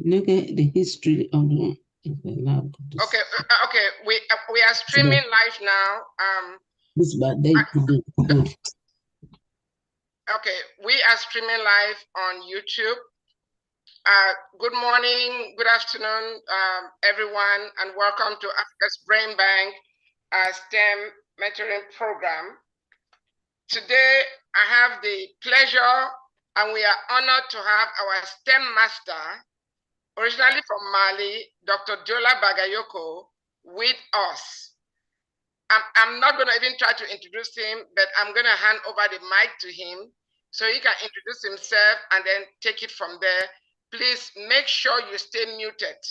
Look at the history of the lab. Okay. We are streaming live now. This bad day today. Okay, we are streaming live on YouTube. Good morning, good afternoon, everyone, and welcome to Africa's Brain Bank STEM mentoring program. Today, I have the pleasure and we are honored to have our STEM master, originally from Mali, Dr. Diola Bagayoko, with us. I'm not going to even try to introduce him, but I'm going to hand over the mic to him so he can introduce himself and then take it from there. Please make sure you stay muted.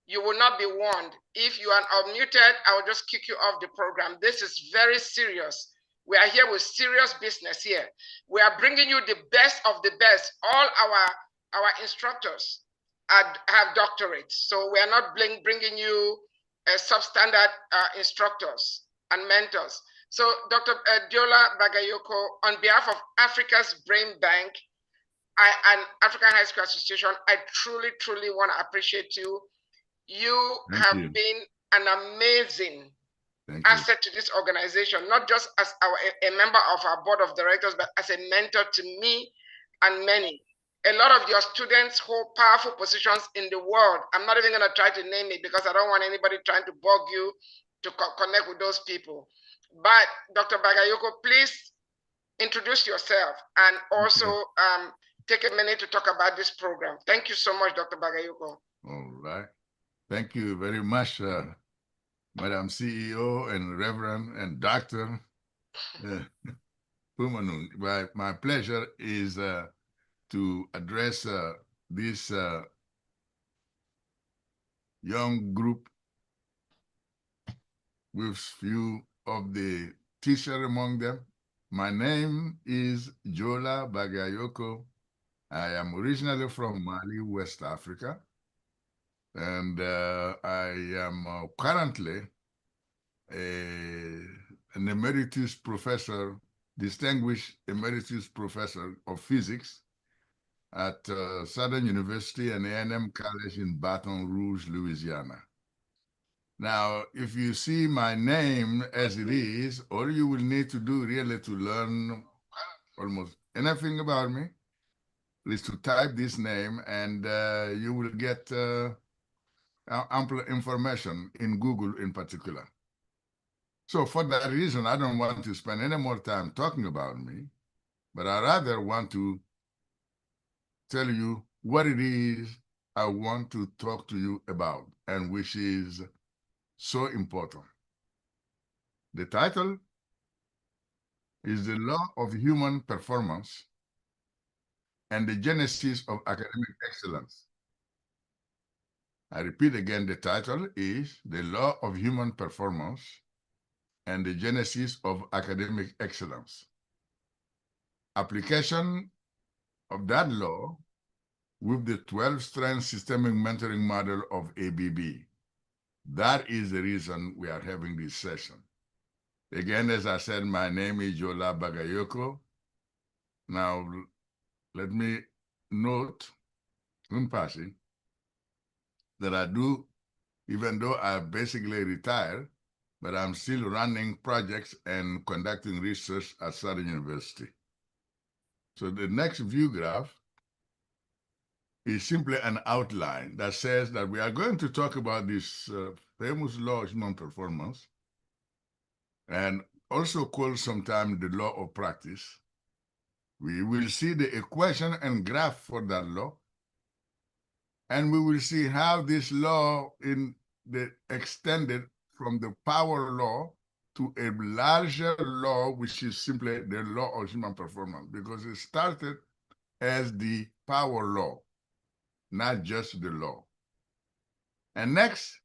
You will not be warned. If you are unmuted, I will just kick you off the program. This is very serious. We are here with serious business here. We are bringing you the best of the best. All our instructors have doctorates, so we are not bringing you substandard instructors and mentors. So Dr. Diola Bagayoko, on behalf of Africa's Brain Bank and African High School Association, I truly, truly want to appreciate you. You have been an amazing asset to this organization, not just as a member of our board of directors, but as a mentor to me and many. A lot of your students hold powerful positions in the world. I'm not even going to try to name it because I don't want anybody trying to bug you to connect with those people. But Dr. Bagayoko, please introduce yourself and also take a minute to talk about this program. Thank you so much, Dr. Bagayoko. All right. Thank you very much, Madam CEO and Reverend and Dr. Pumanung. My pleasure is to address this young group with few of the teachers among them. My name is Diola Bagayoko. I am originally from Mali, West Africa, and I am currently an emeritus professor, distinguished emeritus professor of physics at Southern University and A&M College in Baton Rouge, Louisiana. Now, if you see my name as it is, all you will need to do really to learn almost anything about me is to type this name and you will get ample information in Google in particular. So for that reason, I don't want to spend any more time talking about me, but I rather want to tell you what it is I want to talk to you about, and which is so important. The title is The Law of Human Performance and the Genesis of Academic Excellence. I repeat again, the title is The Law of Human Performance and the Genesis of Academic Excellence. Application of that law with the 12-strand systemic mentoring model of ABB. That is the reason we are having this session. Again, as I said, my name is Diola Bagayoko. Now, let me note in passing that I do, even though I basically retired, but I'm still running projects and conducting research at Southern University. So the next view graph is simply an outline that says that we are going to talk about this famous law of human performance, and also called sometimes the law of practice. We will see the equation and graph for that law, and we will see how this law extended from the power law to a larger law, which is simply the law of human performance, because it started as the power law, not just the law. And next,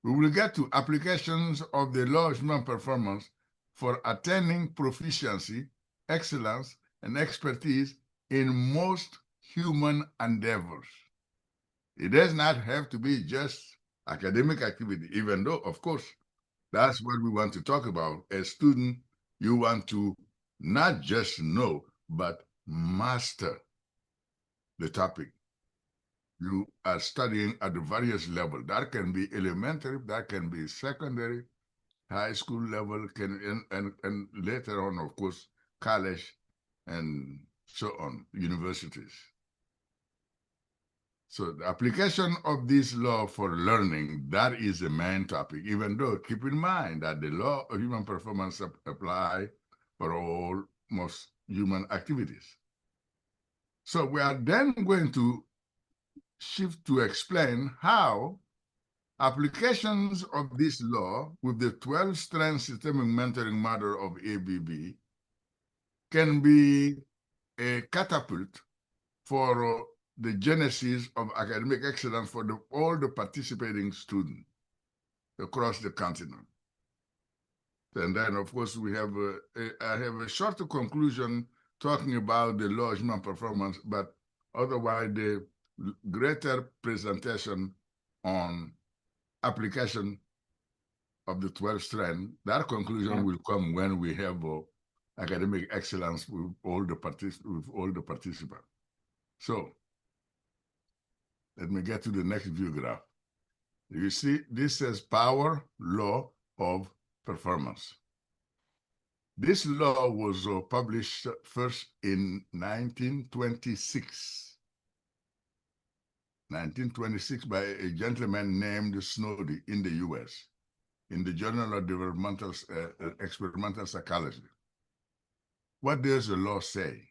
we will get to applications of the law of human performance for attaining proficiency, excellence, and expertise in most human endeavors. It does not have to be just academic activity, even though, of course, that's what we want to talk about. As student, you want to not just know, but master the topic. you are studying at the various levels. That can be elementary, that can be secondary, high school level, and later on, of course, college and so on, universities. So the application of this law for learning, that is the main topic, even though keep in mind that the law of human performance apply for all most human activities. So we are then going to shift to explain how applications of this law with the 12-strand systemic mentoring model of ABB can be a catapult for the genesis of academic excellence for all the participating students across the continent. And then, of course, we have I have a shorter conclusion talking about the law of human performance, but otherwise the greater presentation on application of the 12 strand, that conclusion will come when we have academic excellence with all the participants. So let me get to the next view graph. You see, this says power law of performance. This law was published first in 1926. 1926 by a gentleman named Snoddy in the US, in the Journal of Developmental Experimental Psychology. What does the law say?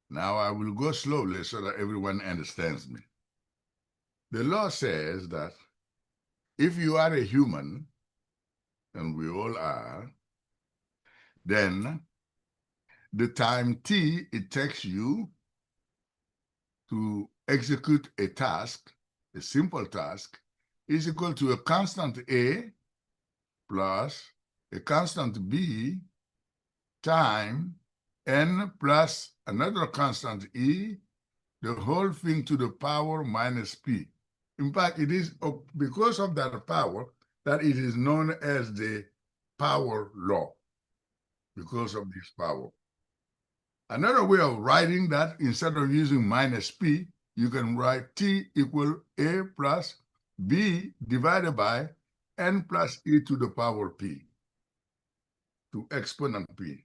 Now I will go slowly so that everyone understands me. The law says that if you are a human, and we all are, then the time T it takes you to execute a task, a simple task, is equal to a constant A plus a constant B time N plus another constant E, the whole thing to the power minus P. In fact, it is because of that power that it is known as the power law, because of this power. Another way of writing that, instead of using minus P, you can write T equal A plus B divided by N plus E to the power P, to exponent P.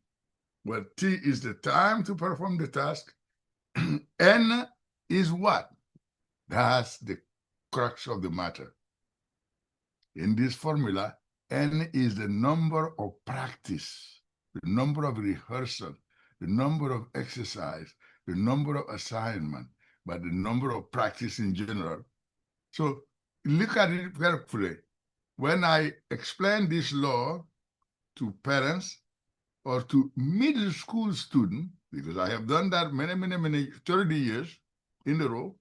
Well, T is the time to perform the task. N is what? That's the crux of the matter. In this formula, N is the number of practice, the number of rehearsal, the number of exercise, the number of assignment, but the number of practice in general. So look at it carefully. When I explain this law to parents or to middle school students, because I have done that many 30 years in a row,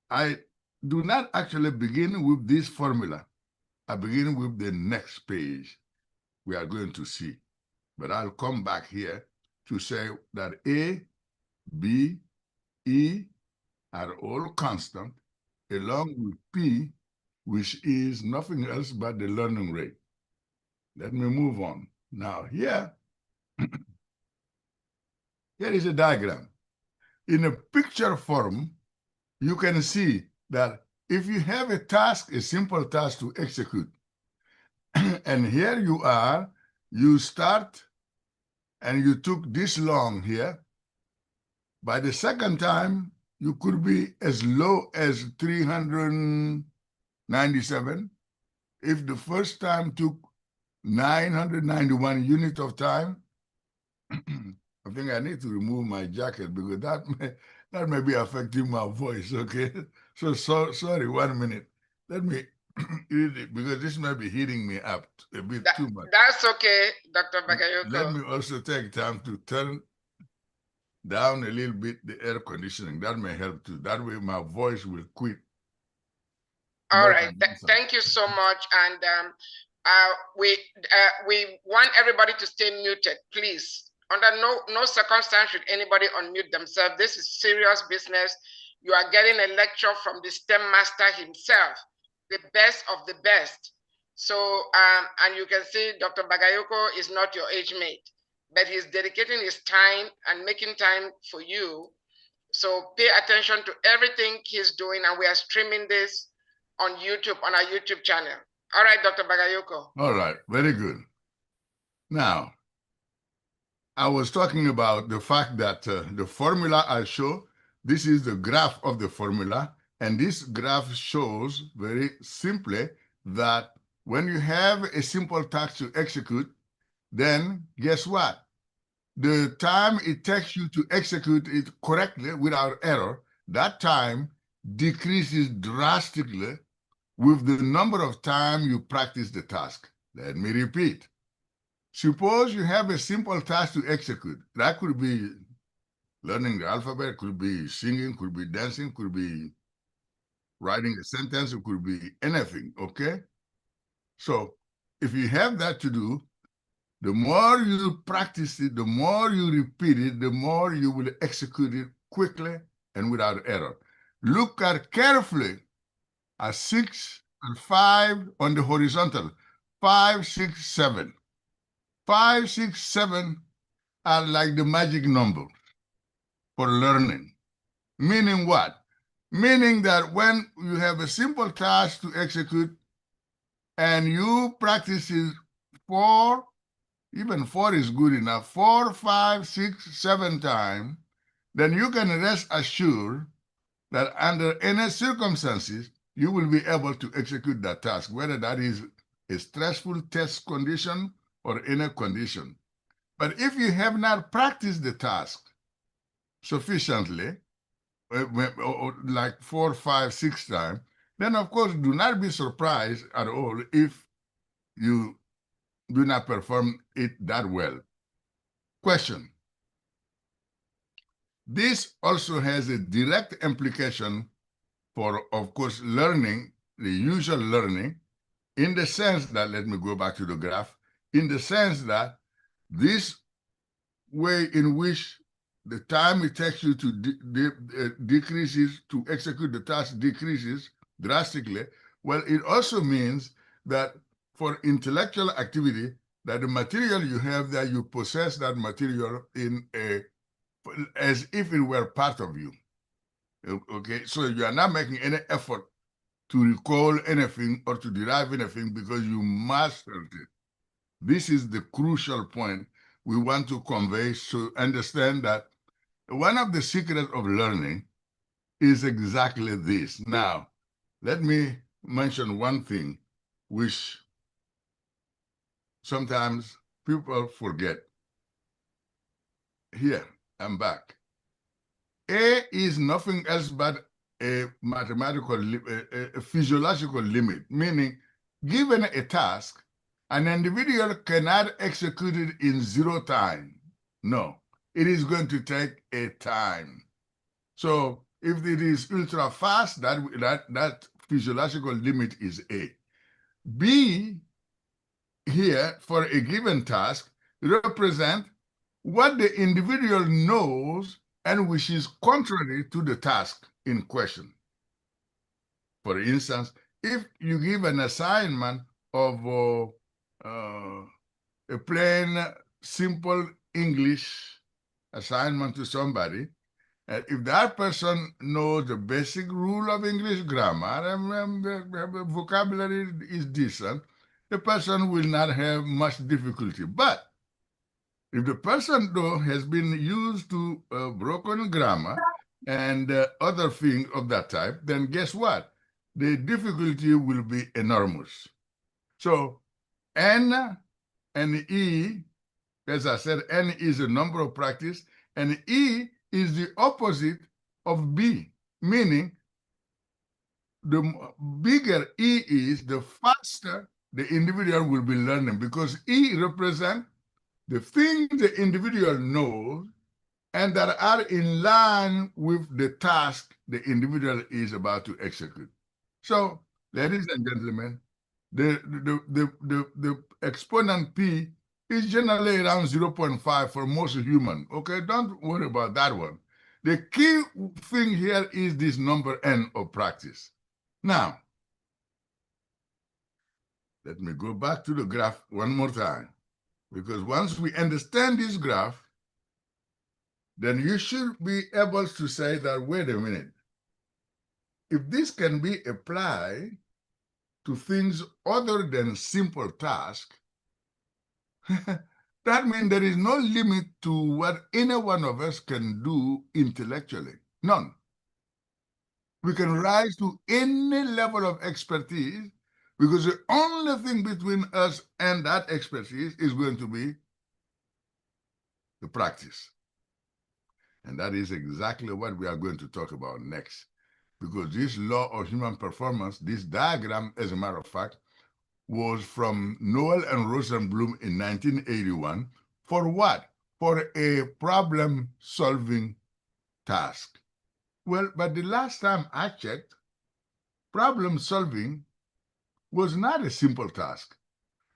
I do not actually begin with this formula. I begin with the next page we are going to see. But I'll come back here to say that A, B, E are all constant, along with P, which is nothing else but the learning rate. Let me move on. Now here, here is a diagram. In a picture form, you can see that if you have a task, a simple task to execute, and here you are, you start and you took this long here. By the second time, you could be as low as 397. If the first time took 991 units of time, I think I need to remove my jacket because that may be affecting my voice, okay? So sorry, 1 minute. Let me read it because this may be heating me up a bit too much. That's okay, Dr. Bagayoko. Let me also take time to turn down a little bit the air conditioning. That may help too. That way my voice will quit. All right, thank you so much. And we want everybody to stay muted, please. Under no circumstance should anybody unmute themselves. This is serious business. You are getting a lecture from the STEM master himself, the best of the best. So, and you can see Dr. Bagayoko is not your age mate, but he's dedicating his time and making time for you So pay attention to everything he's doing, and we are streaming this on YouTube, on our YouTube channel. All right, Dr. Bagayoko. All right, very good. Now, I was talking about the fact that the formula I show, this is the graph of the formula, and this graph shows very simply that when you have a simple task to execute, then guess what? The time it takes you to execute it correctly without error, that time decreases drastically with the number of time you practice the task. Let me repeat. Suppose you have a simple task to execute. That could be learning the alphabet, could be singing, could be dancing, could be writing a sentence, it could be anything, okay? So if you have that to do, the more you practice it, the more you repeat it, the more you will execute it quickly and without error. Look at carefully at 6 and 5 on the horizontal, 5, 6, 7. 5, 6, 7 are like the magic number for learning. Meaning what? Meaning that when you have a simple task to execute and you practice it 4, even 4 is good enough, 4, 5, 6, 7 times, then you can rest assured that under any circumstances, you will be able to execute that task, whether that is a stressful test condition or any condition. But if you have not practiced the task sufficiently, like 4, 5, 6 times, then of course do not be surprised at all if you do not perform it that well. Question. This also has a direct implication for, of course, learning, the usual learning, in the sense that, let me go back to the graph, in the sense that this way in which the time it takes you to decreases, to execute the task decreases drastically, well, it also means that for intellectual activity, that the material you have there, you possess that material in a, as if it were part of you. Okay, so you are not making any effort to recall anything or to derive anything because you mastered it. This is the crucial point we want to convey, to understand that one of the secrets of learning is exactly this. Now, let me mention one thing which sometimes people forget. Here, I'm back. A is nothing else but a mathematical, a physiological limit, meaning given a task, an individual cannot execute it in 0 time. No, it is going to take a time. So if it is ultra fast, that physiological limit is A. B here for a given task represent what the individual knows and which is contrary to the task in question. For instance, if you give an assignment of a plain, simple English assignment to somebody, if that person knows the basic rule of English grammar and the vocabulary is decent, the person will not have much difficulty. But if the person, though, has been used to broken grammar and other things of that type, then guess what? The difficulty will be enormous. So N and E, as I said, N is the number of practice, and E is the opposite of B, meaning the bigger E is, the faster the individual will be learning, because E represents the things the individual knows and that are in line with the task the individual is about to execute. So, ladies and gentlemen, the exponent P is generally around 0.5 for most humans. Okay, don't worry about that one. The key thing here is this number N of practice. Now, let me go back to the graph one more time, because once we understand this graph, then you should be able to say that, wait a minute, if this can be applied to things other than simple tasks, that means there is no limit to what any one of us can do intellectually. None. We can rise to any level of expertise because the only thing between us and that expertise is going to be the practice. And that is exactly what we are going to talk about next. Because this law of human performance, this diagram, as a matter of fact, was from Noel and Rosenblum in 1981. For what? For a problem-solving task. Well, but the last time I checked, problem-solving was not a simple task,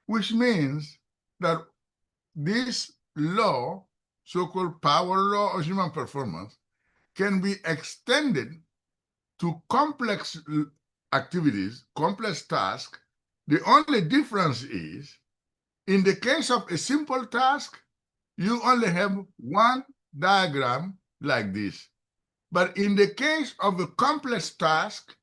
which means that this law, so-called power law of human performance, can be extended to complex activities, complex tasks. The only difference is, in the case of a simple task, you only have one diagram like this. But in the case of a complex task,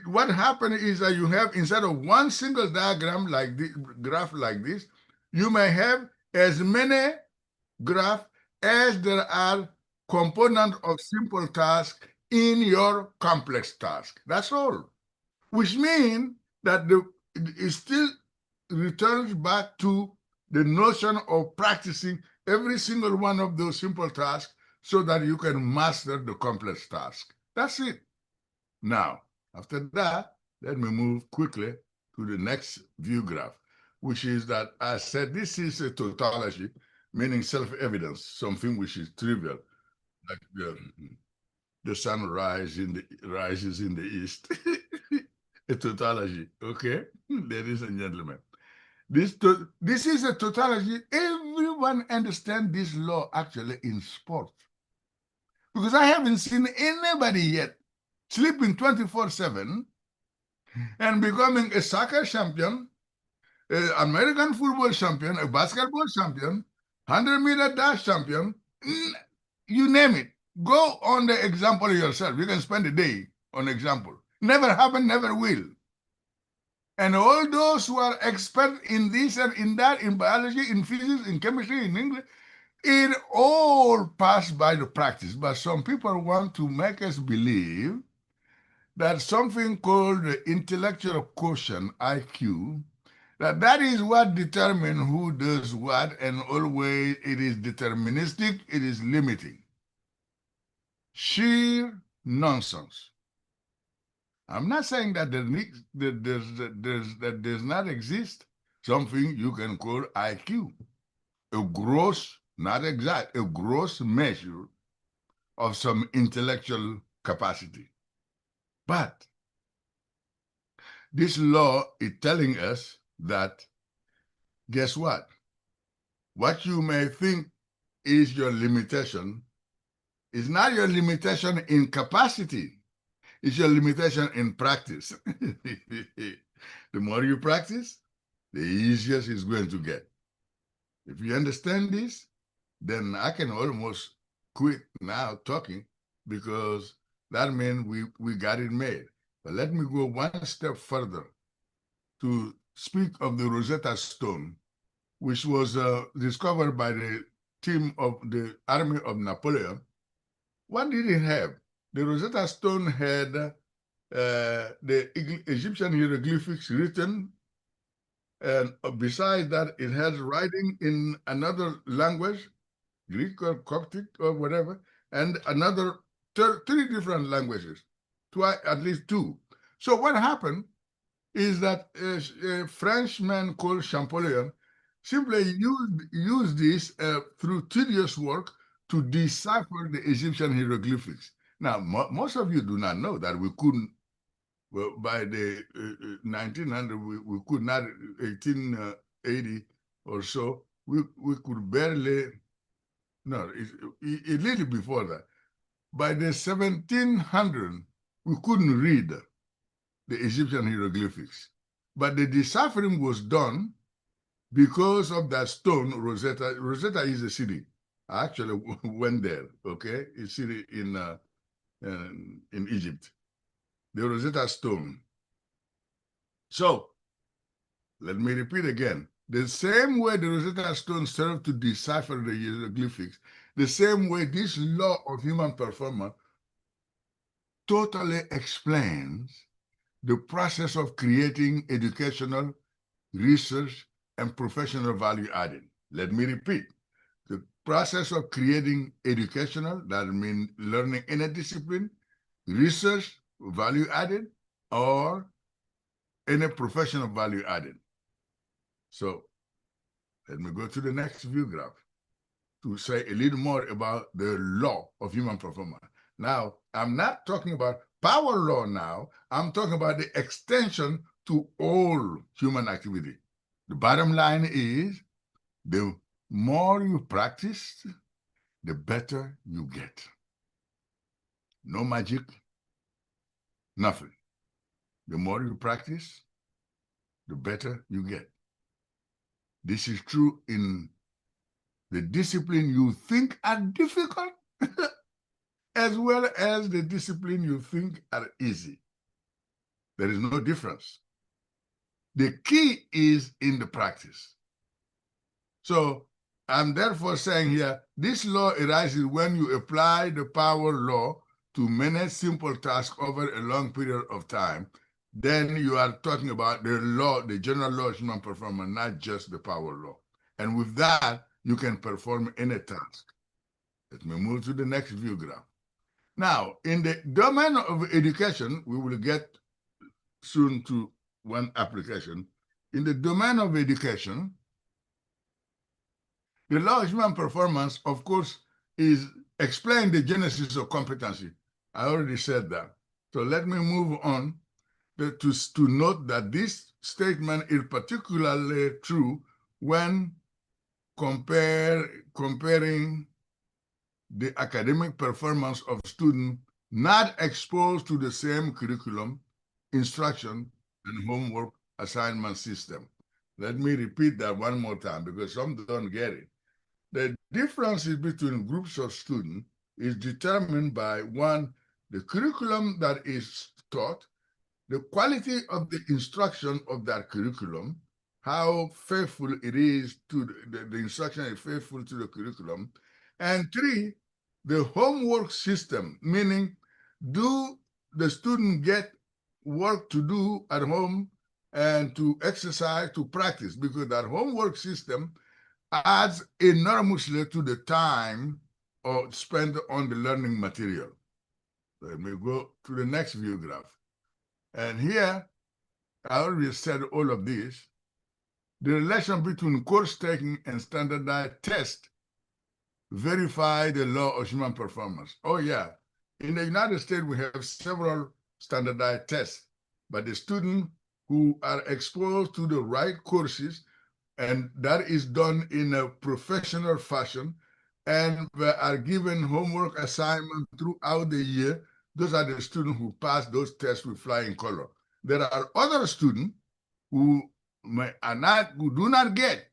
what happens is that you have, instead of one single diagram like this, graph like this, you may have as many graphs as there are components of simple task in your complex task. That's all. Which means that it still returns back to the notion of practicing every single one of those simple tasks so that you can master the complex task. That's it. Now, after that, let me move quickly to the next view graph, which is that I said this is a tautology, meaning self-evidence, something which is trivial, like the sun rises in the east. A tautology, okay, ladies and gentlemen. This is a tautology. Everyone understands this law actually in sport. Because I haven't seen anybody yet sleeping 24/7 and becoming a soccer champion, an American football champion, a basketball champion, 100-meter dash champion, you name it. Go on the example yourself. You can spend a day on example. Never happened, never will. And all those who are expert in this and in that, in biology, in physics, in chemistry, in English, it all passed by the practice. But some people want to make us believe that something called the intellectual quotient, IQ, that is what determines who does what, and always it is deterministic, it is limiting. Sheer nonsense. I'm not saying that there does not exist something you can call IQ, a gross, not exact, a gross measure of some intellectual capacity. But this law is telling us that, guess what? What you may think is your limitation is not your limitation in capacity. It's your limitation in practice. The more you practice, the easier it's going to get. If you understand this, then I can almost quit now talking because that means we got it made. But let me go one step further to speak of the Rosetta Stone, which was discovered by the team of the Army of Napoleon. What did it have? The Rosetta Stone had the Egyptian hieroglyphics written, and besides that, it has writing in another language, Greek or Coptic or whatever, and another three different languages, at least two. So what happened is that a Frenchman called Champollion simply used this through tedious work to decipher the Egyptian hieroglyphics. Now, most of you do not know that we couldn't, well, by the 1900, we could not, 1880 or so, we could barely, no, a little before that. By the 1700, we couldn't read the Egyptian hieroglyphics. But the deciphering was done because of that stone, Rosetta. Rosetta is a city. I actually went there, okay? You see in Egypt, the Rosetta Stone. So, let me repeat again. The same way the Rosetta Stone served to decipher the hieroglyphics, the same way this law of human performance totally explains the process of creating educational, research, and professional value added. Let me repeat. The process of creating educational, that means learning in a discipline, research, value added, or any professional value added. So let me go to the next view graph to say a little more about the law of human performance. Now, I'm not talking about power law now. I'm talking about the extension to all human activity. The bottom line is the more you practice, the better you get. No magic, nothing. The more you practice, the better you get. This is true in the discipline you think are difficult, as well as the discipline you think are easy. There is no difference. The key is in the practice. So I'm therefore saying here, this law arises when you apply the power law to manage simple tasks over a long period of time. Then you are talking about the law, the general law of human performance, not just the power law. And with that, you can perform any task. Let me move to the next view graph. Now, in the domain of education, we will get soon to one application. In the domain of education, the law of human performance, of course, is explain the genesis of competency. I already said that. So let me move on to note that this statement is particularly true when comparing the academic performance of students not exposed to the same curriculum, instruction, and homework assignment system. Let me repeat that one more time because some don't get it. The differences between groups of students is determined by, one, the curriculum that is taught, the quality of the instruction of that curriculum, how faithful it is to the instruction is faithful to the curriculum, and three, the homework system, meaning do the student get work to do at home and to exercise, to practice, because that homework system adds enormously to the time spent on the learning material. Let me go to the next view graph. And here, I already said all of this. The relation between course taking and standardized tests verify the law of human performance. Oh yeah, in the United States, we have several standardized tests, but the students who are exposed to the right courses, and that is done in a professional fashion, and are given homework assignments throughout the year, those are the students who pass those tests with flying color. There are other students who do not get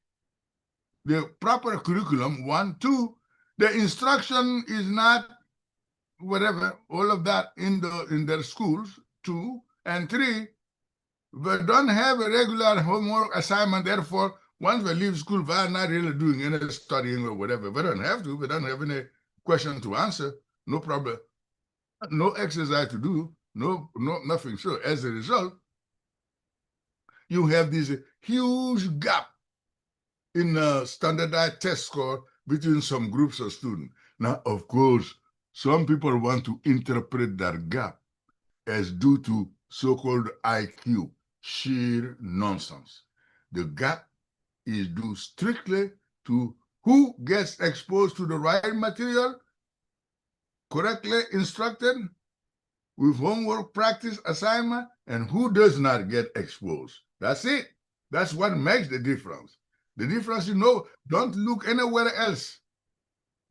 the proper curriculum. One, two, the instruction is not whatever, all of that in their schools. Two, and three, they don't have a regular homework assignment. Therefore, once they leave school, they're not really doing any studying or whatever. They don't have to. They don't have any question to answer. No problem. No exercise to do. Nothing. So as a result, you have this huge gap in standardized test score between some groups of students. Now, of course, some people want to interpret that gap as due to so-called IQ, sheer nonsense. The gap is due strictly to who gets exposed to the right material, correctly instructed, with homework, practice, assignment, and who does not get exposed. That's it. That's what makes the difference. The difference, don't look anywhere else.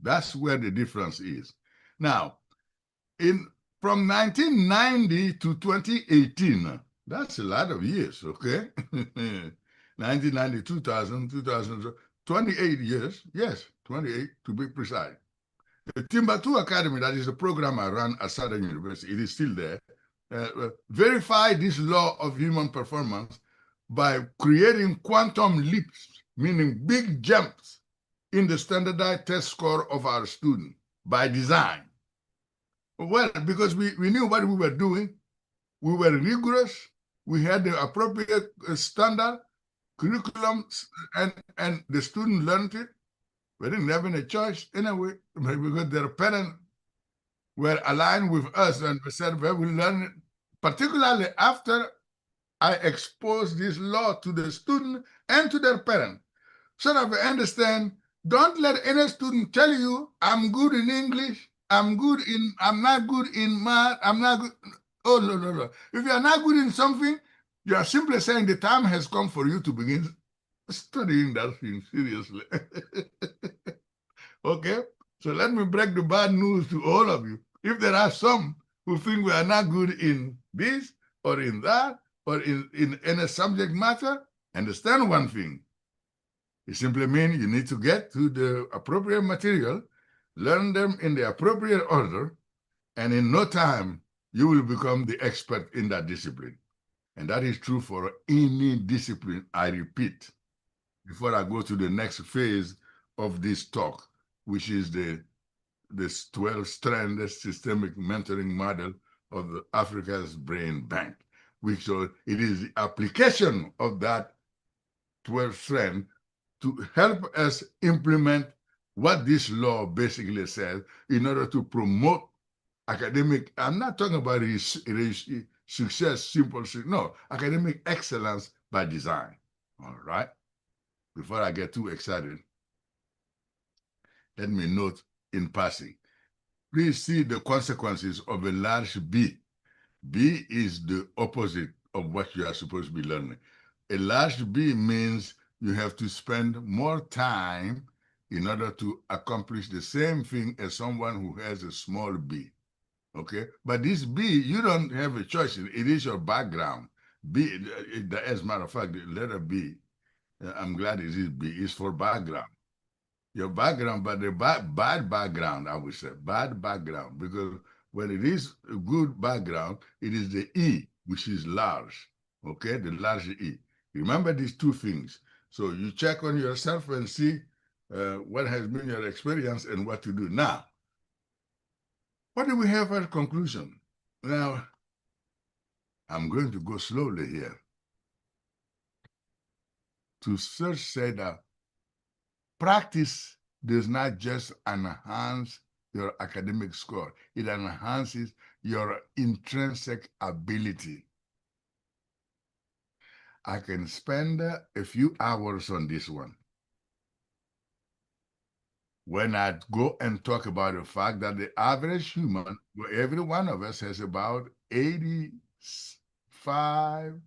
That's where the difference is. Now, from 1990 to 2018, that's a lot of years, okay? 1990, 2000, 28 years, yes. 28 to be precise. The Timbuktu Academy, that is a program I run at Southern University, it is still there, verify this law of human performance by creating quantum leaps, meaning big jumps in the standardized test score of our students by design. Well, because we knew what we were doing, we were rigorous, we had the appropriate standard, curriculum, and the student learned it. We didn't have any choice anyway, because their parents were aligned with us and we said, well, we learn it, particularly after I exposed this law to the student and to their parents, so that we understand, don't let any student tell you, I'm good in English, I'm not good in math, I'm not good. Oh, no. If you are not good in something, you are simply saying the time has come for you to begin studying that thing seriously. Okay? So let me break the bad news to all of you. If there are some who think we are not good in this or in that or in any subject matter, understand one thing. It simply means you need to get to the appropriate material, learn them in the appropriate order, and in no time, you will become the expert in that discipline. And that is true for any discipline, I repeat, before I go to the next phase of this talk, which is this 12-strand systemic mentoring model of Africa's Brain Bank, which it is the application of that 12-strand to help us implement what this law basically says in order to promote academic, I'm not talking about success, simple, no, academic excellence by design, all right? Before I get too excited, let me note in passing, please see the consequences of a large B. B is the opposite of what you are supposed to be learning. A large B means you have to spend more time in order to accomplish the same thing as someone who has a small B. Okay, but this B, you don't have a choice. It is your background. B, as a matter of fact, the letter B, I'm glad it is B, is for background. Your background, but the bad background, I would say, bad background, because when it is a good background, it is the E, which is large, okay, the large E. Remember these two things. So you check on yourself and see what has been your experience and what to do. Now, what do we have as conclusion? Now, I'm going to go slowly here. To first say that practice does not just enhance your academic score, it enhances your intrinsic ability. I can spend a few hours on this one. When I go and talk about the fact that the average human, every one of us has about 85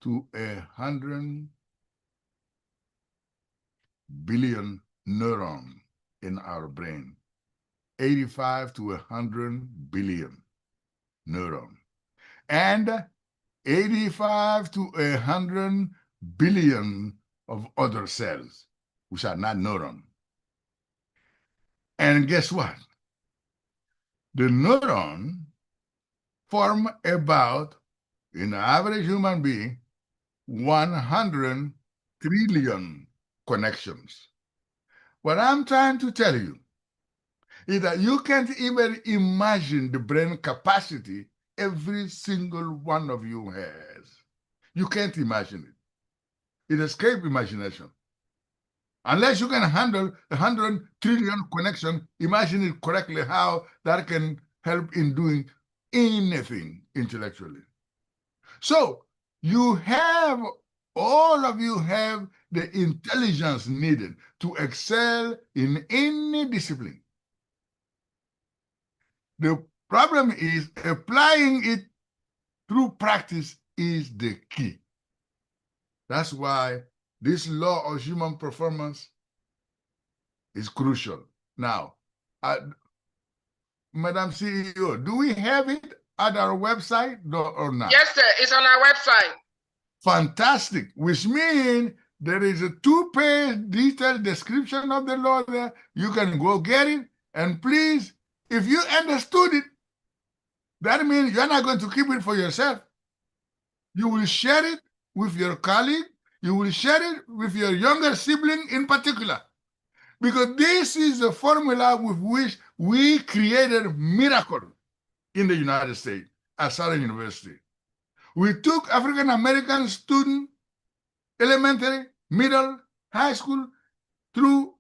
to 100 billion neurons in our brain. 85 to 100 billion neurons. And 85 to 100 billion of other cells, which are not neurons. And guess what? The neuron form about, in an average human being, 100 trillion connections. What I'm trying to tell you is that you can't even imagine the brain capacity every single one of you has. You can't imagine it. It escapes imagination. Unless you can handle 100 trillion connection, imagine it correctly how that can help in doing anything intellectually. So you have, all of you have the intelligence needed to excel in any discipline. The problem is applying it through practice is the key. That's why this law of human performance is crucial. Now, Madam CEO, do we have it at our website or not? Yes, sir. It's on our website. Fantastic, which means There is a 2-page detailed description of the law there. You can go get it. And please, if you understood it, that means you're not going to keep it for yourself. You will share it with your colleague. You will share it with your younger sibling in particular. Because this is the formula with which we created miracle in the United States at Southern University. We took African-American students, elementary, middle, high school, through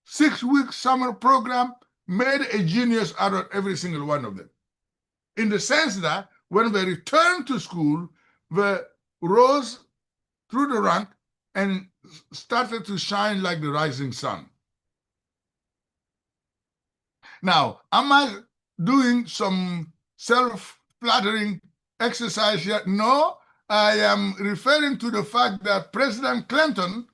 6-week summer program, made a genius out of every single one of them. In the sense that when they returned to school, they rose through the rank and started to shine like the rising sun. Now, am I doing some self-flattering exercise here? No, I am referring to the fact that President Clinton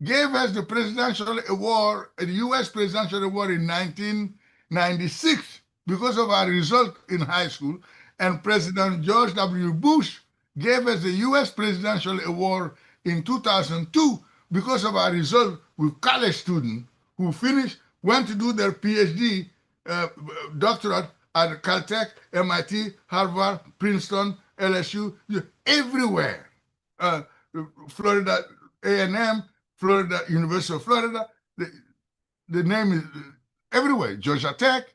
gave us the presidential award, the U.S. presidential award in 1996 because of our result in high school, and President George W. Bush gave us the U.S. presidential award in 2002 because of our result with college students who finished, went to do their PhD, doctorate at Caltech, MIT, Harvard, Princeton, LSU, everywhere. Florida A&M, Florida, University of Florida, the name is everywhere. Georgia Tech,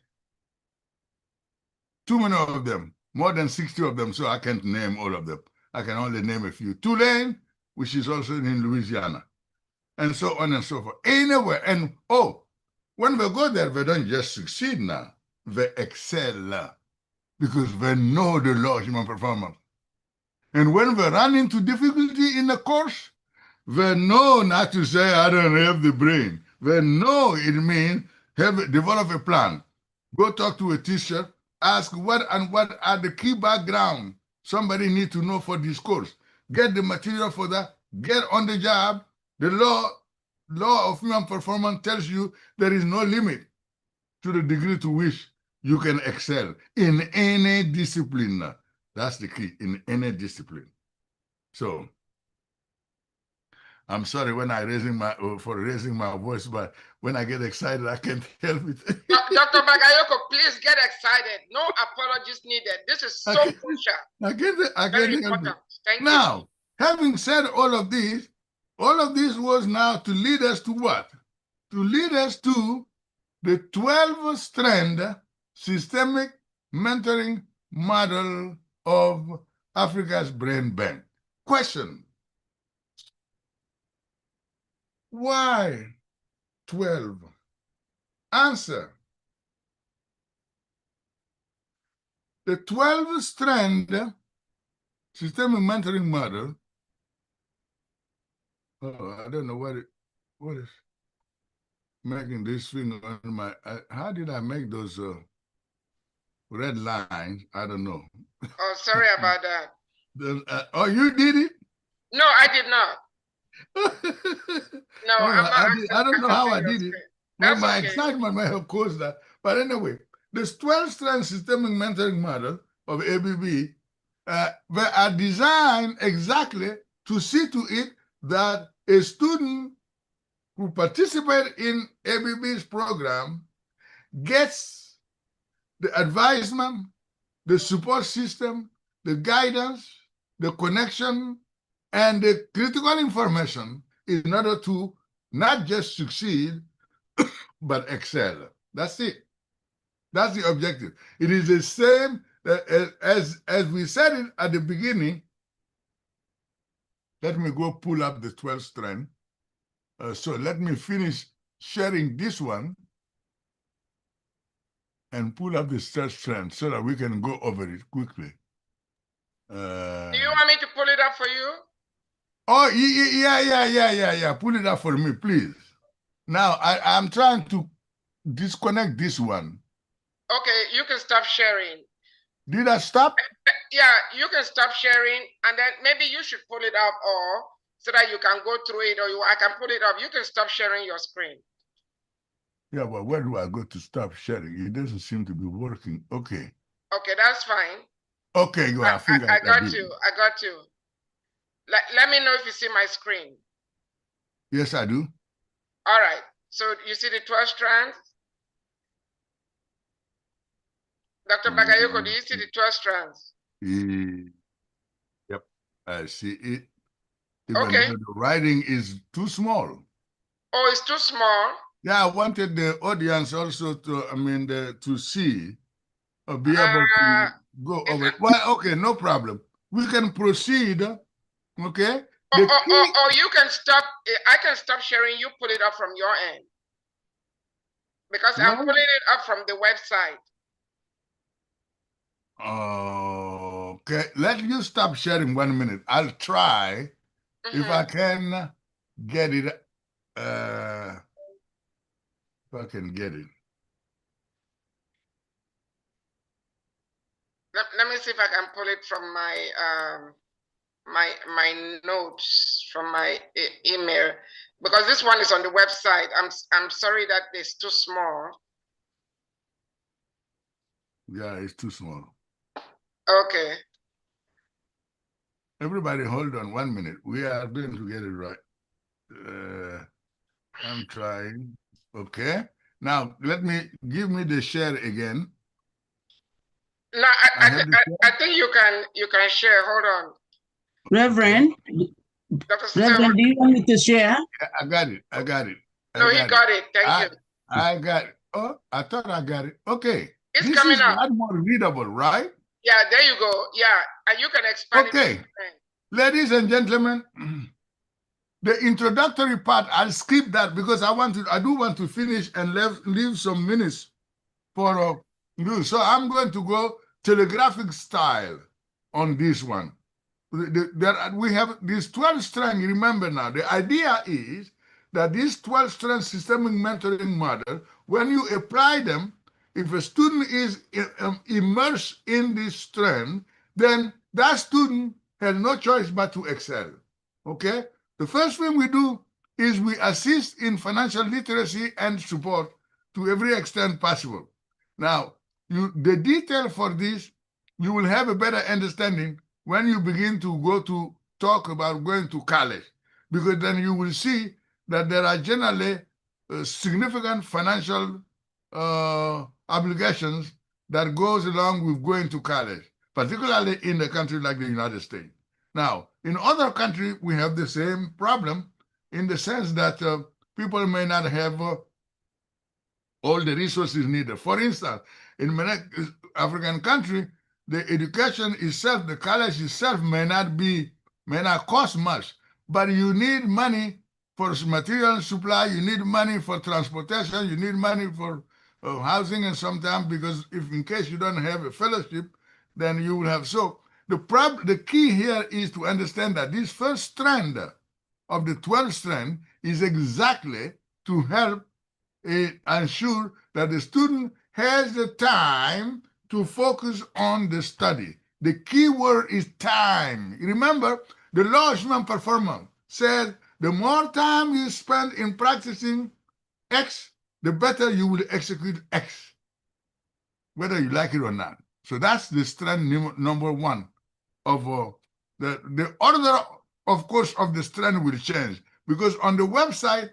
too many of them, more than 60 of them, so I can't name all of them. I can only name a few. Tulane, which is also in Louisiana, and so on and so forth. Anywhere, and when we go there, they don't just succeed now, they excel because they know the law of human performance. And when they run into difficulty in the course, they know not to say, I don't have the brain. They know it means develop a plan. Go talk to a teacher, ask what are the key background somebody needs to know for this course. Get the material for that, get on the job. The law of human performance tells you there is no limit to the degree to which you can excel in any discipline. That's the key, in any discipline. So I'm sorry when I raising my voice, but when I get excited, I can't help it. Dr. Bagayoko, please get excited. No apologies needed. This is so crucial. I can't Very help important. it. Thank you. Now, having said all of this was now to lead us to what? To lead us to the 12-strand systemic mentoring model of Africa's Brain Bank. Question: why 12? Answer: the 12-strand systemic mentoring model. I don't know what is making this thing on my. How did I make those red lines? I don't know. Oh, sorry about that. You did it? No, I did not. No, I don't know how I did it. That's my okay. excitement might have caused that. But anyway, this 12-strand systemic mentoring model of ABB, they are designed exactly to see to it that a student who participates in ABB's program gets the advisement, the support system, the guidance, the connection, and the critical information in order to not just succeed, but excel. That's it. That's the objective. It is the same as we said it at the beginning. Let me go pull up the 12th strand. So let me finish sharing this one and pull up the 3rd strand so that we can go over it quickly. Do you want me to pull it up for you? Oh, yeah. Pull it up for me, please. Now, I'm trying to disconnect this one. Okay, you can stop sharing. Did I stop? Yeah, you can stop sharing, and then maybe you should pull it up, or so that you can go through it, or I can pull it up. You can stop sharing your screen. Yeah, well, where do I go to stop sharing? It doesn't seem to be working. Okay. Okay, that's fine. Okay, go. I got you. I got you. Let me know if you see my screen. Yes, I do. All right. So you see the 12 strands? Dr. Bagayoko, do you see the 12 strands? Yep, I see it. Even Okay. though the writing is too small. Oh, it's too small. Yeah, I wanted the audience also to, to see or be able to go over it. Well, okay, no problem. We can proceed. Okay. Or you can stop. I can stop sharing. You pull it up from your end. Because I'm pulling it up from the website. Okay, let you stop sharing 1 minute. I'll try if I can get it. If I can get it. Let me see if I can pull it from my my notes from my email, because this one is on the website. I'm sorry that it's too small. Yeah, it's too small. Okay. Everybody hold on 1 minute. We are going to get it right. I'm trying. Okay. Now, give me the share again. No, I think you can share. Hold on. Reverend, Reverend, do you want me to share? I got it. No, he got it. Thank you. I got it. Oh, I thought I got it. Okay. It's this coming is up. a lot more readable, right? Yeah, there you go. Yeah, and you can expand it. Okay. Ladies and gentlemen, the introductory part, I'll skip that because I do want to finish and leave some minutes for you. So I'm going to go telegraphic style on this one. We have these 12 strand. Remember now, the idea is that these 12 strand systemic mentoring model, when you apply them, if a student is immersed in this strand, then that student has no choice but to excel. Okay? The first thing we do is we assist in financial literacy and support to every extent possible. Now, the detail for this, you will have a better understanding when you begin to go to talk about going to college, because then you will see that there are generally significant financial obligations that goes along with going to college, particularly in a country like the United States. Now, in other countries, we have the same problem in the sense that people may not have all the resources needed. For instance, in many African countries, the education itself, the college itself may not cost much, but you need money for material supply, you need money for transportation, you need money for housing, and sometimes because if in case you don't have a fellowship, then you will have. So the key here is to understand that this first strand of the 12 strand is exactly to help ensure that the student has the time to focus on the study. The key word is time. Remember, the law of human performance says the more time you spend in practicing X, the better you will execute X, whether you like it or not. So that's the strand number one of the order, of course, of the strand will change, because on the website,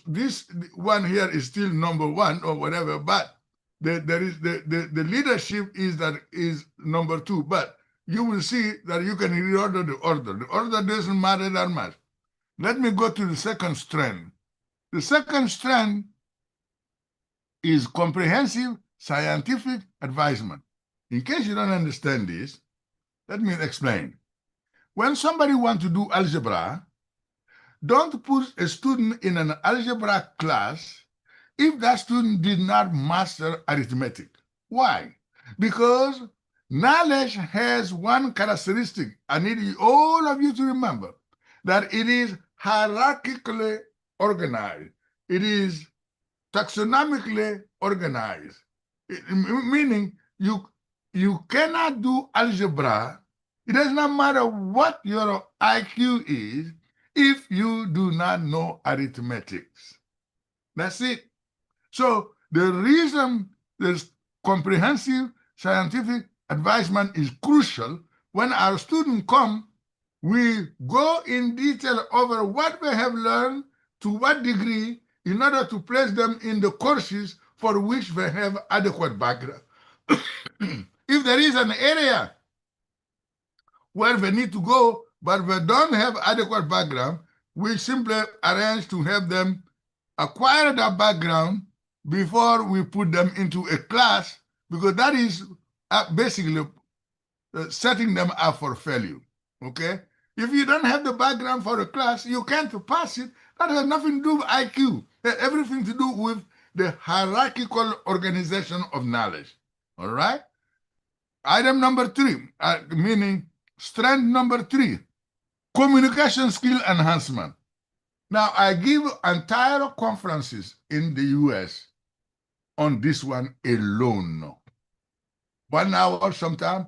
this one here is still number one or whatever, but the leadership is number two. But you will see that you can reorder the order. The order doesn't matter that much. Let me go to the second strand. The second strand is comprehensive scientific advisement. In case you don't understand this, let me explain. When somebody wants to do algebra, don't put a student in an algebra class if that student did not master arithmetic. Why? Because knowledge has one characteristic. I need all of you to remember that it is hierarchically organized. It is taxonomically organized, meaning you cannot do algebra. It does not matter what your IQ is if you do not know arithmetics. That's it. So the reason this comprehensive scientific advisement is crucial, when our students come, we go in detail over what we have learned to what degree in order to place them in the courses for which they have adequate background. If there is an area where they need to go, but they don't have adequate background, we simply arrange to have them acquire that background before we put them into a class, because that is basically setting them up for failure, okay? If you don't have the background for a class, you can't pass it. That has nothing to do with IQ. It has everything to do with the hierarchical organization of knowledge, all right? Item number 3, meaning strength number 3, communication skill enhancement. Now, I give entire conferences in the US on this one alone. 1 hour sometimes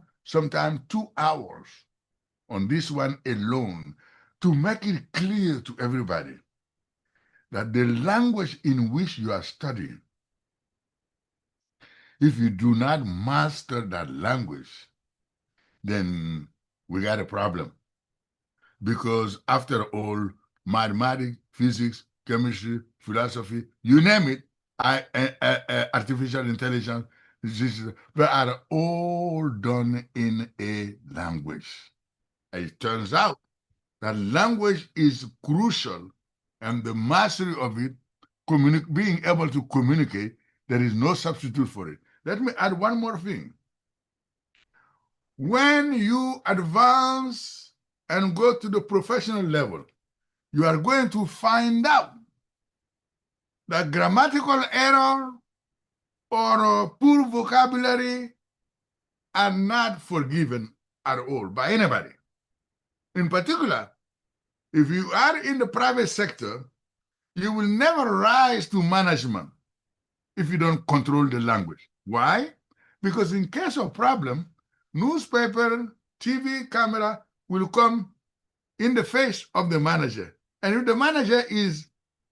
2 hours on this one alone, to make it clear to everybody that the language in which you are studying, if you do not master that language, then we got a problem. Because after all, mathematics, physics, chemistry, philosophy, you name it, artificial intelligence, they are all done in a language. It turns out that language is crucial, and the mastery of it, being able to communicate, there is no substitute for it. Let me add one more thing. When you advance and go to the professional level, you are going to find out that grammatical error or poor vocabulary are not forgiven at all by anybody. In particular, if you are in the private sector, you will never rise to management if you don't control the language. Why? Because in case of problem, newspaper, TV, camera will come in the face of the manager. And if the manager is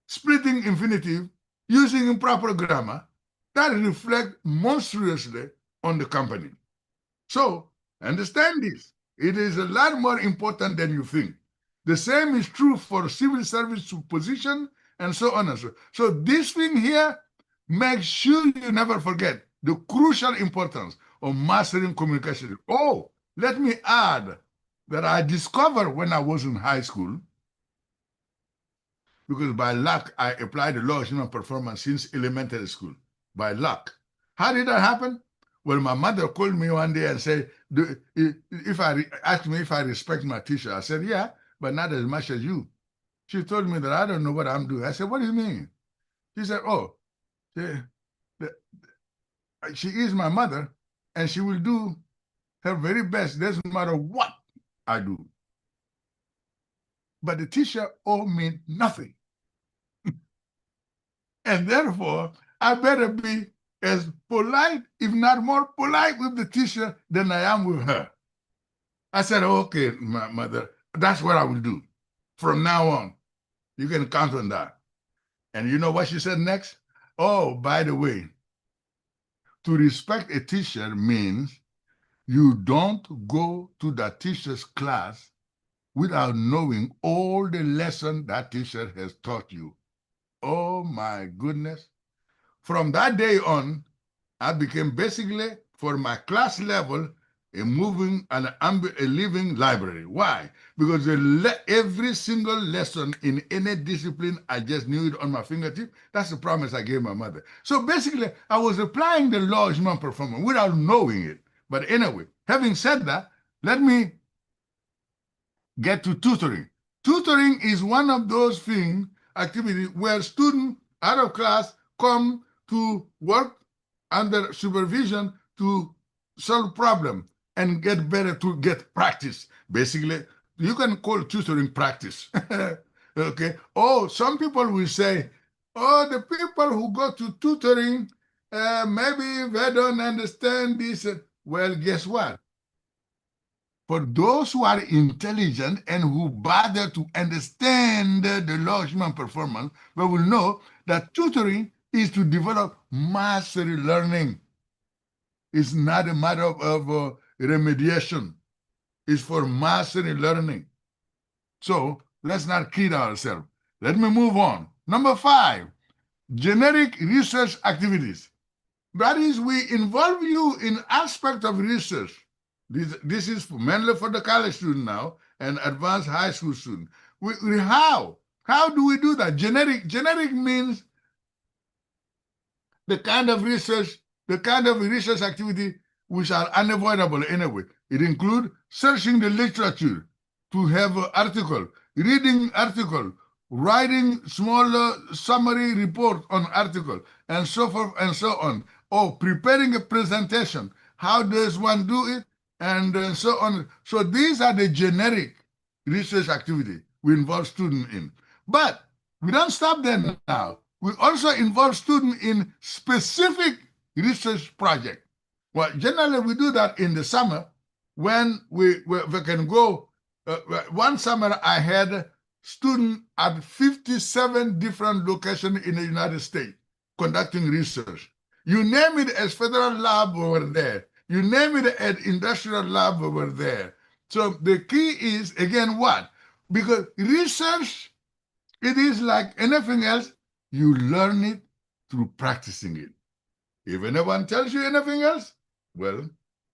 splitting infinitive, using improper grammar, that reflects monstrously on the company. So understand this. It is a lot more important than you think. The same is true for civil service position and so on and so on. So this thing here, make sure you never forget the crucial importance of mastering communication. Oh, let me add that I discovered when I was in high school, because by luck, I applied the law of human performance since elementary school, by luck. How did that happen? Well, my mother called me one day and said, asked me if I respect my teacher. I said, yeah, but not as much as you. She told me that I don't know what I'm doing. I said, what do you mean? She said, oh, she is my mother, and she will do her very best. Doesn't matter what I do. But the teacher owed me nothing. And therefore, I better be as polite, if not more polite with the teacher than I am with her. I said, okay, my mother, that's what I will do. From now on, you can count on that. And you know what she said next? Oh, by the way, to respect a teacher means you don't go to that teacher's class without knowing all the lessons that teacher has taught you. Oh my goodness. From that day on, I became basically, for my class level, a living library. Why? Because every single lesson in any discipline, I just knew it on my fingertip. That's the promise I gave my mother. So basically, I was applying the law of human performance without knowing it. But anyway, having said that, let me get to tutoring. Tutoring is one of those activities where students out of class come to work under supervision to solve problems and get better, to get practice. Basically, you can call tutoring practice. Okay. Oh, some people will say, oh, the people who go to tutoring, maybe they don't understand this. Well, guess what? For those who are intelligent and who bother to understand the law of human performance, we will know that tutoring is to develop mastery learning. It's not a matter of remediation. It's for mastery learning. So let's not kid ourselves. Let me move on. Number 5, generic research activities. That is, we involve you in aspect of research. This is mainly for the college student now and advanced high school student. How do we do that? Generic means the kind of research activity which are unavoidable anyway. It includes searching the literature to have an article, reading article, writing small summary report on article, and so forth and so on. Or preparing a presentation. How does one do it? And so on. So these are the generic research activity we involve students in. But we don't stop there now. We also involve students in specific research project. Well, generally we do that in the summer when we can go. One summer I had students at 57 different locations in the United States conducting research. You name it as federal lab over there. You name it as industrial lab over there. So the key is, again, what? Because research, it is like anything else, you learn it through practicing it. If anyone tells you anything else, well,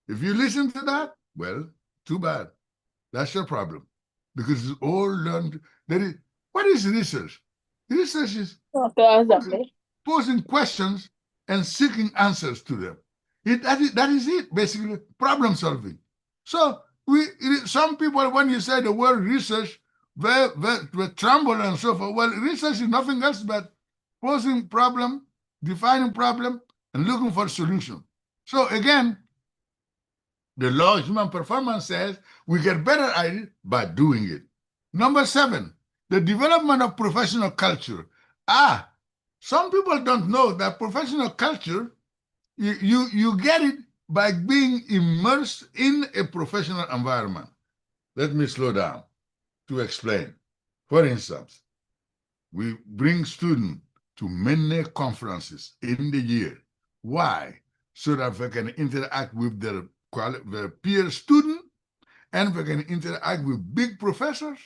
if you listen to that, well, too bad. That's your problem. Because it's all learned. What is research? Research is posing questions and seeking answers to them. That is it, basically, problem solving. So some people, when you say the word research, they tremble and so forth. Well, research is nothing else but posing problem, defining problem, and looking for solution. So again, the law of human performance says we get better at it by doing it. Number 7, the development of professional culture. Some people don't know that professional culture, you get it by being immersed in a professional environment. Let me slow down to explain. For instance, we bring students to many conferences in the year. Why? So that they can interact with their peer student, and they can interact with big professors,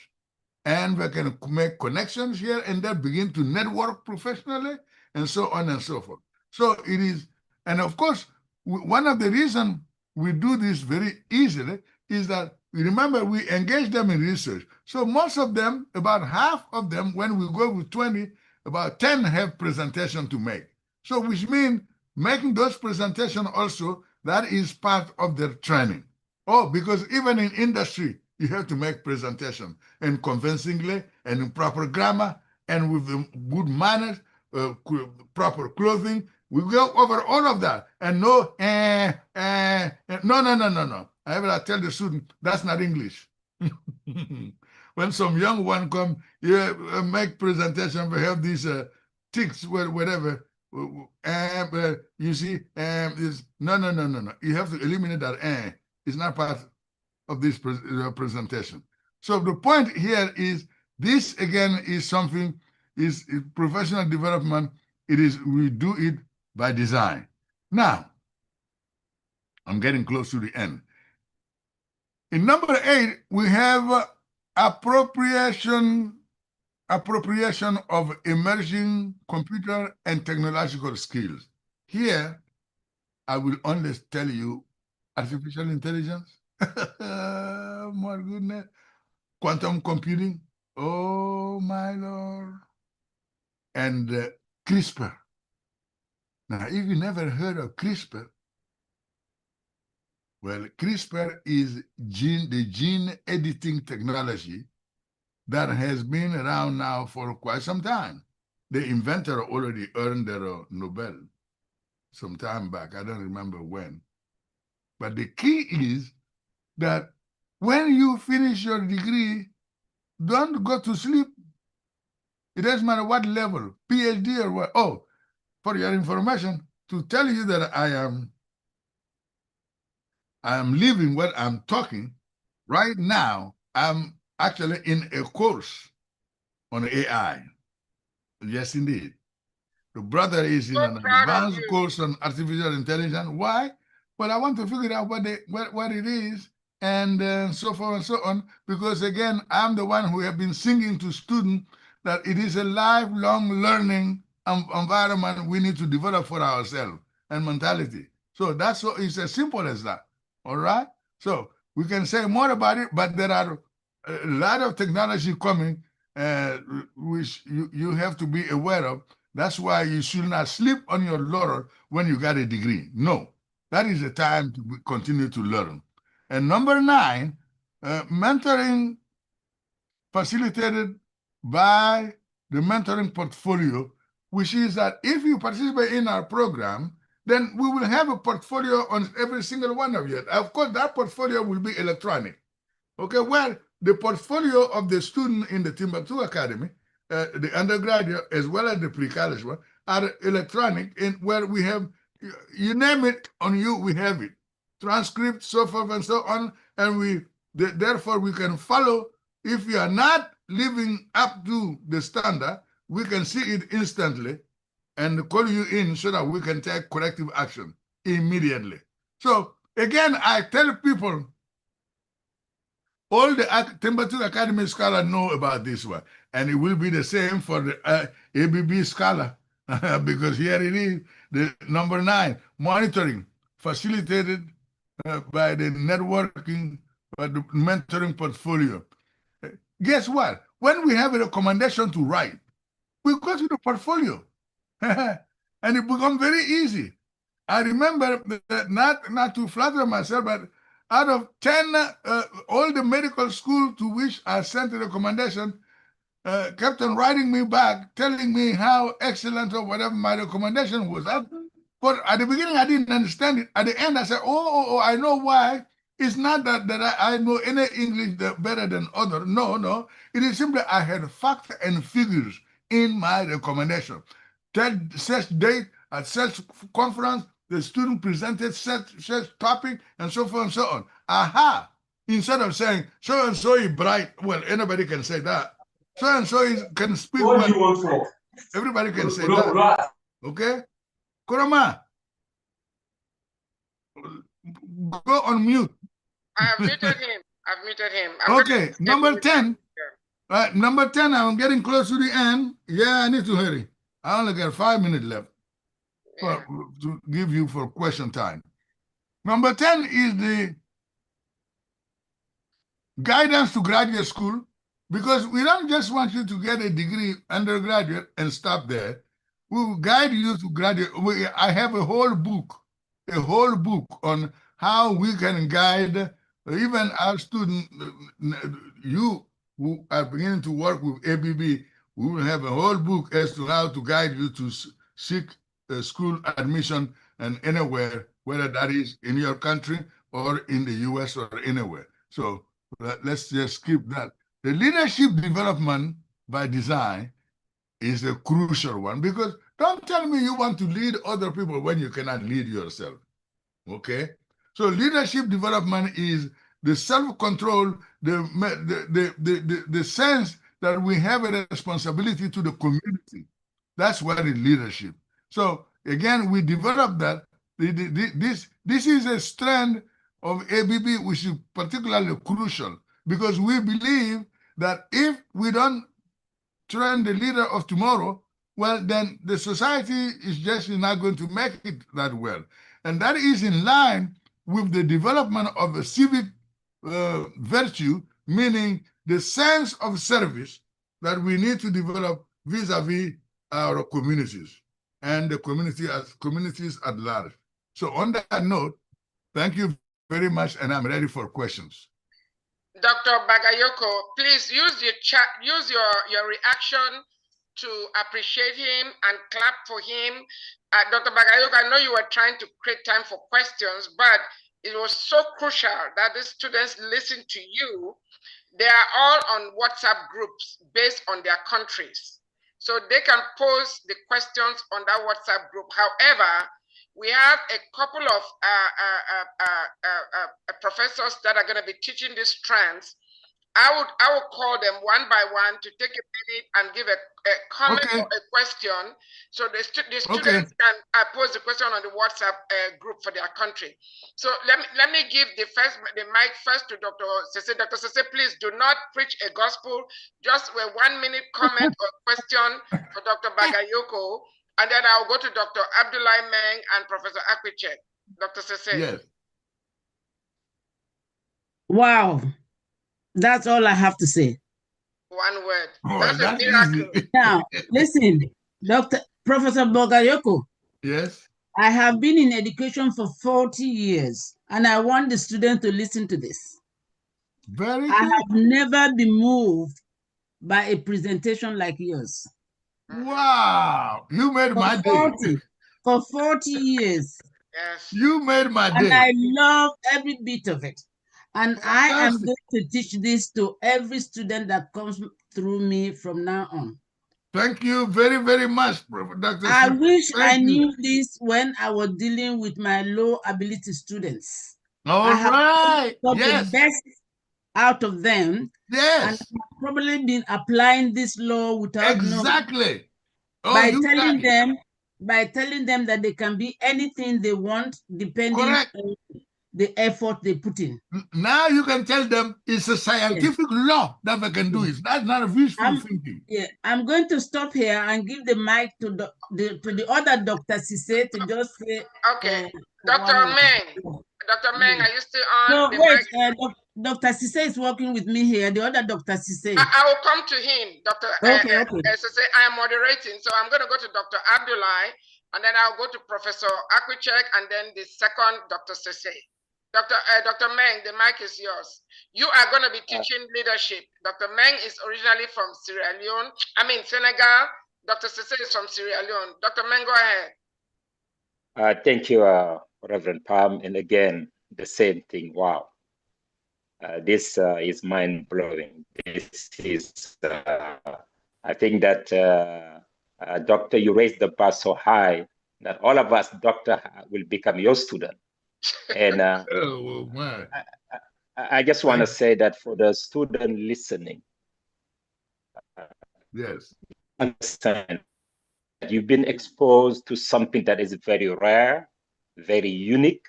and they can make connections here and there, begin to network professionally, and so on and so forth. So it is, and of course, one of the reasons we do this very easily is that, remember, we engage them in research. So most of them, about half of them, when we go with 20, about 10 have presentation to make. So which means making those presentations also, that is part of their training. Because even in industry, you have to make presentation, and convincingly, and in proper grammar, and with good manners, proper clothing. We go over all of that, and no. I ever tell the student, that's not English. When some young one come, make presentation, we have these tics, whatever. You see, no. You have to eliminate that. It's not part of this presentation. So the point here is, this again is something, is professional development. We do it by design. Now, I'm getting close to the end. In number 8, we have appropriation of emerging computer and technological skills. Here, I will only tell you artificial intelligence. My goodness. Quantum computing. Oh, my Lord. And CRISPR. Now, if you never heard of CRISPR, well, CRISPR is the gene editing technology that has been around now for quite some time. The inventor already earned their Nobel some time back. I don't remember when. But the key is that when you finish your degree, don't go to sleep. It doesn't matter what level, PhD or what. For your information, to tell you that I am living what I'm talking right now, I'm actually in a course on AI. Yes, indeed. The brother is in an advanced course on artificial intelligence. Why? Well, I want to figure out what it is, and so forth and so on, because again, I'm the one who have been singing to students that it is a lifelong learning environment we need to develop for ourselves and mentality. So it's as simple as that. All right. So we can say more about it, but there are a lot of technology coming, which you have to be aware of. That's why you should not sleep on your laurel when you got a degree. No, that is the time to continue to learn. And number 9, mentoring facilitated by the mentoring portfolio, which is that if you participate in our program, then we will have a portfolio on every single one of you. Of course, that portfolio will be electronic. Okay, well, the portfolio of the student in the Timbuktu Academy, the undergraduate as well as the pre-college one, are electronic, in where we have, you name it on you, we have it. Transcript, so forth and so on, and therefore we can follow. If you are not living up to the standard, we can see it instantly and call you in so that we can take corrective action immediately. So again, I tell people, all the Timbuktu Academy scholars know about this one, and it will be the same for the ABB scholar, because here it is, the number 9, monitoring, facilitated by the networking, by the mentoring portfolio. Guess what? When we have a recommendation to write, we go to the portfolio, and it becomes very easy. I remember that, not to flatter myself, but out of 10, all the medical school to which I sent a recommendation kept on writing me back, telling me how excellent or whatever my recommendation was. But at the beginning, I didn't understand it. At the end, I said, oh, I know why. It's not that I know any English better than other. No. It is simply I had facts and figures in my recommendation. Such date at such conference, the student presented such topic, and so forth and so on. Aha! Instead of saying, so-and-so is bright, well, anybody can say that. So-and-so can speak what well. do you want for? Everybody can say that. Okay? Kurama, go on mute. I have muted him. I've muted him. Okay, number 10. Number 10, I'm getting close to the end. Yeah, I need to hurry. I only got 5 minutes left to give you for question time. Number 10 is the guidance to graduate school, because we don't just want you to get a degree, undergraduate, and stop there. We will guide you to graduate. I have a whole book on how we can guide even our students. You who are beginning to work with ABB, we will have a whole book as to how to guide you to seek school admission and anywhere, whether that is in your country or in the US or anywhere. So let's just skip that. The leadership development by design is a crucial one, because don't tell me you want to lead other people when you cannot lead yourself. Okay? So leadership development is the self-control, the sense that we have a responsibility to the community. That's what is leadership. So again, we developed that. This is a strand of ABB which is particularly crucial, because we believe that if we don't train the leader of tomorrow, well, then the society is just not going to make it that well. And that is in line with the development of a civic virtue, meaning the sense of service that we need to develop vis-a-vis our communities and the communities at large. So on that note, thank you very much, and I'm ready for questions. Dr. Bagayoko, please use your chat, use your reaction to appreciate him and clap for him. Dr. Bagayoko, I know you were trying to create time for questions, but it was so crucial that the students listen to you. They are all on WhatsApp groups based on their countries. So they can post the questions on that WhatsApp group. However, we have a couple of professors that are going to be teaching these strands I would call them one by one to take a minute and give a comment or a question, so the students can pose the question on the WhatsApp group for their country. So let me give the mic first to Dr. Sese. Dr. Sese, please do not preach a gospel. Just a 1 minute comment or question for Dr. Bagayoko, and then I'll go to Dr. Abdullah Meng and Professor Akwiche. Dr. Sese. Yes. Wow. That's all I have to say. One word. Oh, that's easy. Now, listen, Professor Bagayoko. Yes. I have been in education for 40 years, and I want the students to listen to this. Very good. I have never been moved by a presentation like yours. Wow. You made my day. For 40 years. Yes. You made my day. And I love every bit of it. And I am going to teach this to every student that comes through me from now on. Thank you very, very much, Dr. I wish I knew this when I was dealing with my low ability students. All right. Yes. The best out of them. Yes. And I've probably been applying this law without knowing. Oh, by telling them that they can be anything they want depending on the effort they put in. Now you can tell them it's a scientific law that they can do it. That's not a wishful thinking. Yeah, I'm going to stop here and give the mic to the other Dr. Sise to just say. Okay, Dr. Meng. Dr. Meng, are you still on? No, wait. Dr. Sise is working with me here. The other Dr. Sise. I will come to him, Dr. Okay. Sise. I am moderating, so I'm going to go to Dr. Abdullah, and then I'll go to Professor Akwichek, and then the second Dr. Sise. Dr. Meng, the mic is yours. You are going to be teaching leadership. Dr. Meng is originally from Senegal. Dr. Sise is from Sierra Leone. Dr. Meng, go ahead. Thank you, Reverend Palm. And again, the same thing. Wow. This is mind-blowing. This is, I think that, Doctor, you raised the bar so high that all of us, Doctor, will become your student. And I just want to say that for the student listening, yes, understand you've been exposed to something that is very rare, very unique,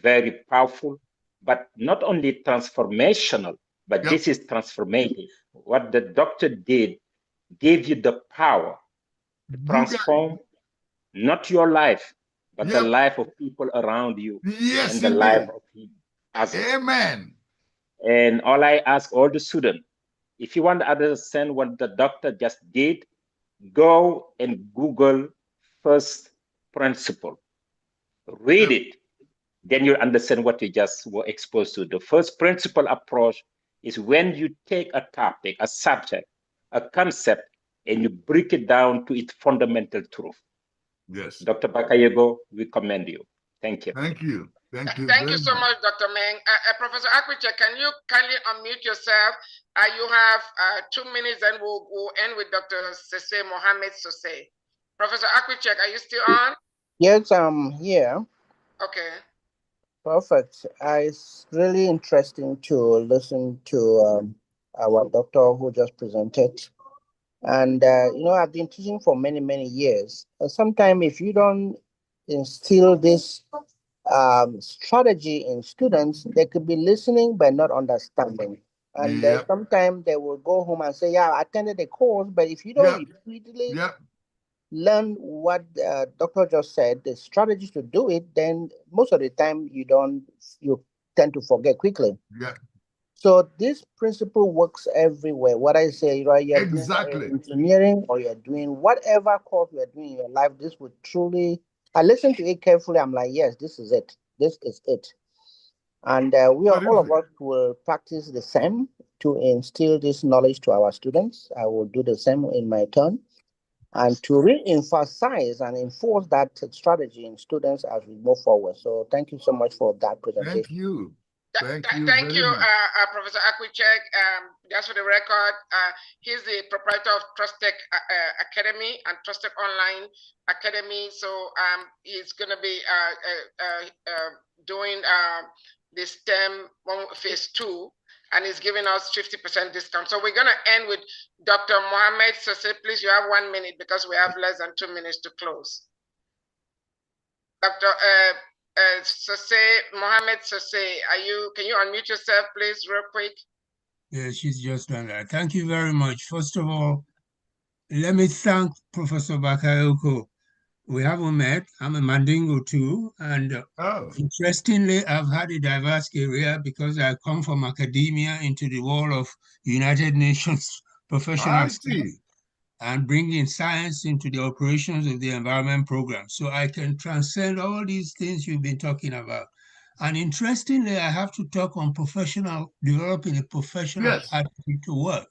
very powerful, but not only transformational, but this is transformative. What the doctor did gave you the power to transform not your life, but the life of people around you, and the life of others. Amen. And all I ask all the students, if you want to understand what the doctor just did, go and Google first principle. Read it. Then you'll understand what you just were exposed to. The first principle approach is when you take a topic, a subject, a concept, and you break it down to its fundamental truth. Yes. Dr. Bagayoko, we commend you. Thank you. Thank you. Thank you. Thank you so much, Dr. Meng. Professor Akwiche, can you kindly unmute yourself? You have 2 minutes, and we'll end with Dr. Sese Mohammed Sose. Professor Akwiche, are you still on? Yes, I'm here. Okay. Perfect. It's really interesting to listen to our doctor who just presented. And, I've been teaching for many, many years. Sometimes if you don't instill this strategy in students, they could be listening but not understanding. And sometimes they will go home and say, yeah, I attended the course, but if you don't repeatedly learn what doctor just said, the strategy to do it, then most of the time you tend to forget quickly. Yeah. So this principle works everywhere. What I say, right? You're doing engineering, or you're doing whatever course you're doing in your life, this would truly, I listen to it carefully. I'm like, yes, this is it. This is it. And all of us will practice the same to instill this knowledge to our students. I will do the same in my turn. And to re-emphasize and enforce that strategy in students as we move forward. So thank you so much for that presentation. Thank you. Thank you, Professor Akwichek. Just for the record, he's the proprietor of Trustech Academy and Trustech Online Academy. So he's going to be doing the STEM phase 2 and he's giving us 50% discount. So we're going to end with Dr. Mohamed Sase. Please, you have 1 minute because we have less than 2 minutes to close. Dr. Sase, Mohamed Sase, can you unmute yourself, please, real quick? Yeah, she's just done that. Thank you very much. First of all, let me thank Professor Bagayoko. We haven't met. I'm a Mandingo too. And interestingly, I've had a diverse career because I come from academia into the world of United Nations professional staff and bringing science into the operations of the environment program. So I can transcend all these things you've been talking about. And interestingly, I have to talk on developing a professional attitude to work.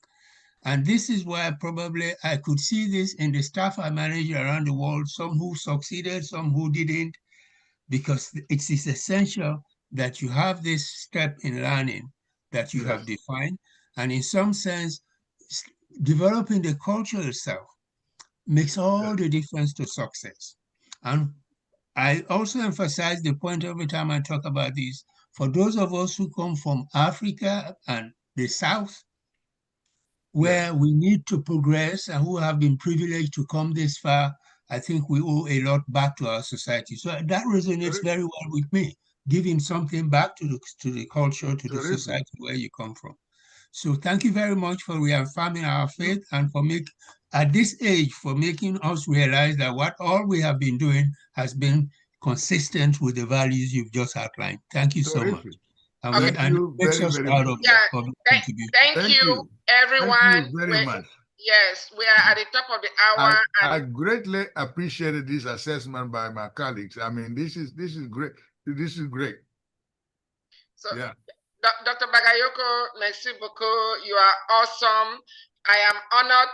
And this is why probably I could see this in the staff I manage around the world, some who succeeded, some who didn't, because it is essential that you have this step in learning that you have defined. And in some sense, developing the culture itself makes all the difference to success. And I also emphasize the point every time I talk about this. For those of us who come from Africa and the South, where we need to progress and who have been privileged to come this far, I think we owe a lot back to our society. So that resonates very well with me, giving something back to the culture, to the society where you come from. So thank you very much for reaffirming our faith and for at this age, for making us realize that what all we have been doing has been consistent with the values you've just outlined. Thank you so much. Thank you very, very much. Thank you, everyone. Thank you very much. Yes, we are at the top of the hour. I greatly appreciated this assessment by my colleagues. I mean, this is great. This is great. So, yeah. Dr. Bagayoko, merci beaucoup. You are awesome. I am honored